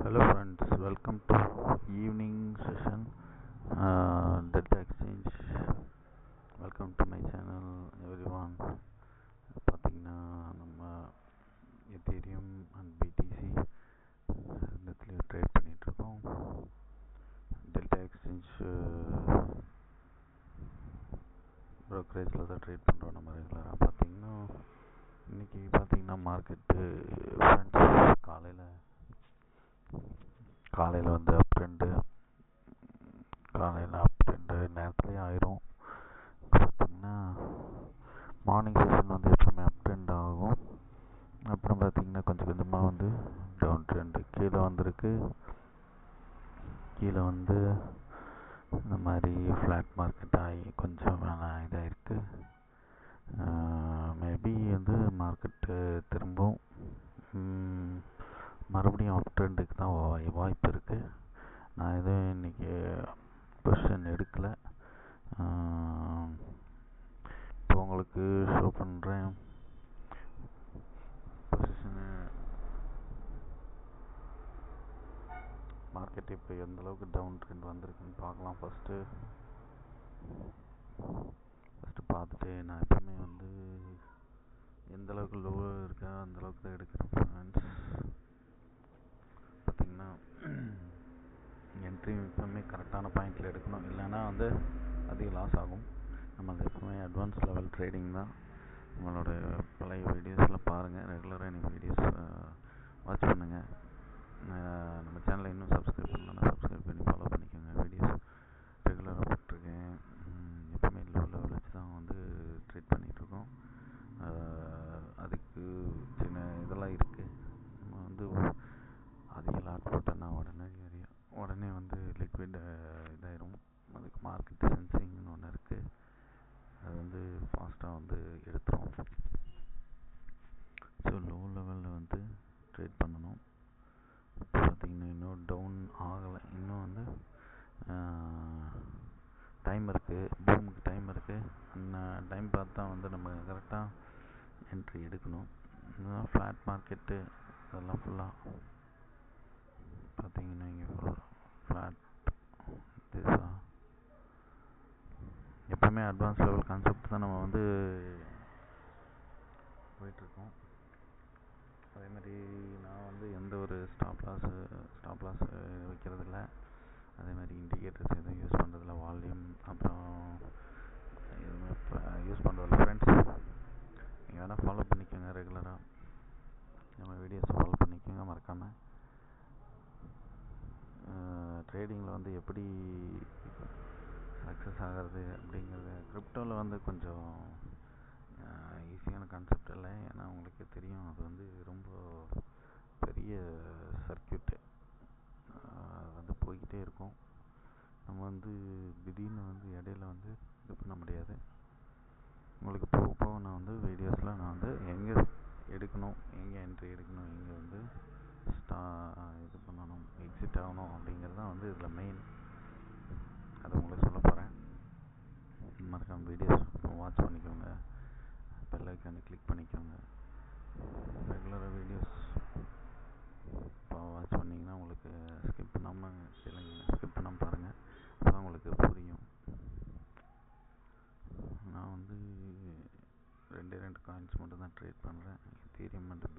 Hello friends, welcome to evening session Delta Exchange. Welcome to my channel everyone. பார்த்தீங்கன்னா நம்ம Ethereum and BDC ரெண்டுத்துலேயும் trade பண்ணிகிட்ருக்கோம். Delta exchange ப்ரோக்கரேஜில் தான் trade பண்ணுறோம் நம்ம ரெகுலராக. பார்த்தீங்கன்னா இன்றைக்கி பார்த்தீங்கன்னா மார்க்கெட்டு ஃப்ரெண்ட்ஸ் காலையில் வந்து அப் ட்ரெண்டு நேரத்துலேயே ஆயிரும். பார்த்திங்கன்னா மார்னிங் செஷன் வந்து எப்பவுமே அப் ட்ரெண்ட் ஆகும். அப்புறம் பார்த்திங்கன்னா கொஞ்சம் கொஞ்சமாக வந்து டவுன் ட்ரெண்டு கீழே வந்திருக்கு. கீழே வந்து இந்த மாதிரி ஃப்ளாட் மார்க்கெட் ஆகி கொஞ்சம் இதாக இருக்குது. மேபி வந்து மார்க்கெட்டு திரும்பவும் மறுபடியும் அப் ட்ரெண்டுக்கு தான் வாய்ப்பு இருக்குது. நான் எதுவும் இன்றைக்கி பொசிஷன் எடுக்கலை. இப்போ உங்களுக்கு ஷோ பண்ணுறேன் பொசிஷனு. மார்க்கெட் இப்போ எந்தளவுக்கு டவுன் ட்ரெண்ட் வந்திருக்குன்னு பார்க்கலாம். ஃபஸ்ட்டு பார்த்துட்டு நான் எப்பவுமே வந்து எந்தளவுக்கு லோவாக இருக்கா அந்தளவுக்கு தான் எடுக்கிறேன் ஃப்ரெண்ட்ஸ். பார்த்திங்கன்னா என்ட்ரி எப்பவுமே கரெக்டான பாயிண்டில் எடுக்கணும், இல்லைன்னா வந்து அதிக லாஸ் ஆகும். நம்ம அது எப்பவுமே அட்வான்ஸ் லெவல் ட்ரேடிங் தான். நம்மளோட பழைய வீடியோஸில் பாருங்கள், ரெகுலராக எனக்கு வீடியோஸ் வாட்ச் பண்ணுங்கள். நம்ம சேனலை இன்னும் சப்ஸ்கிரைப் பண்ணலன்னா சப்ஸ்கிரைப் பண்ணி ஃபாலோ பண்ணிக்கோங்க. வீடியோஸ் ரெகுலராக போட்டிருக்கேன். எப்பவுமே லோ லெவல் வச்சு தான் வந்து ட்ரேட் பண்ணிகிட்ருக்கோம். அதுக்கு சின்ன இதெல்லாம் இருக்குது. நம்ம வந்து அதிக லாட் போட்டோன்னா உடனே வந்து லிக்விட் இதாயிரும். அதுக்கு மார்க்கெட் சென்சிங்னு ஒன்று இருக்குது. அது வந்து ஃபாஸ்ட்டாக வந்து எடுத்துரும். ஸோ லோ லெவலில் வந்து ட்ரேட் பண்ணணும். இப்போ பார்த்திங்கன்னா இன்னும் டவுன் ஆகலை. இன்னும் வந்து டைம் இருக்குது, பூமுக்கு டைம் இருக்குது. அந்த டைம் பார்த்து தான் வந்து நம்ம கரெக்டாக என்ட்ரி எடுக்கணும். இதுதான் ஃப்ளாட் மார்க்கெட்டு. அதெல்லாம் ஃபுல்லாக பார்த்திங்கன்னா இங்கே ஃப்ளாட் திஸா எப்பவுமே அட்வான்ஸ் லெவல் கான்செப்ட் தான் நம்ம வந்து போயிட்டுருக்கோம். அதே மாதிரி நான் வந்து எந்த ஒரு ஸ்டாப் லாஸ் வைக்கிறதில்ல. அதே மாதிரி இண்டிகேட்டர்ஸ் எதுவும் யூஸ் பண்ணுறதில்ல. வால்யூம் அப்புறம் எதுவுமே யூஸ் பண்ணுறதில்ல ஃப்ரெண்ட்ஸ். நீங்கள் வேணால் ஃபாலோ பண்ணிக்கோங்க, ரெகுலராக நம்ம வீடியோஸை ஃபாலோ பண்ணிக்கோங்க மறக்காமல். ட்ரேடிங்கில் வந்து எப்படி சக்ஸஸ் ஆகிறது அப்படிங்கிறது கிரிப்டோவில் வந்து கொஞ்சம் ஈஸியான கான்செப்ட் இல்லை. ஏன்னா உங்களுக்கு தெரியும், அது வந்து ரொம்ப பெரிய சர்க்கியூட்டு. அது வந்து போய்கிட்டே இருக்கும். நம்ம வந்து திடீர்னு வந்து இடையில வந்து இது பண்ண முடியாது. உங்களுக்கு போக போக நான் வந்து வீடியோஸில் நான் வந்து எங்கே எடுக்கணும், எங்கே என்ட்ரி எடுக்கணும், எங்கே வந்து இது பண்ணணும், எக்ஸிட் ஆகணும் அப்படிங்கிறது தான் வந்து இதில் மெயின். அதை உங்களுக்கு சொல்ல போகிறேன். மறக்காம வீடியோஸ் வாட்ச் பண்ணிக்கோங்க, பெல் ஐக்கானை கிளிக் பண்ணிக்கோங்க. ரெகுலராக வீடியோஸ் இப்போ வாட்ச் பண்ணிங்கன்னா உங்களுக்கு ஸ்கிப் பண்ணாமல் பாருங்கள். அப்போ தான் உங்களுக்கு புரியும். நான் வந்து 2 காயின்ஸ் மட்டும் தான் ட்ரேட் பண்ணுறேன், எத்தீரியம் அண்ட்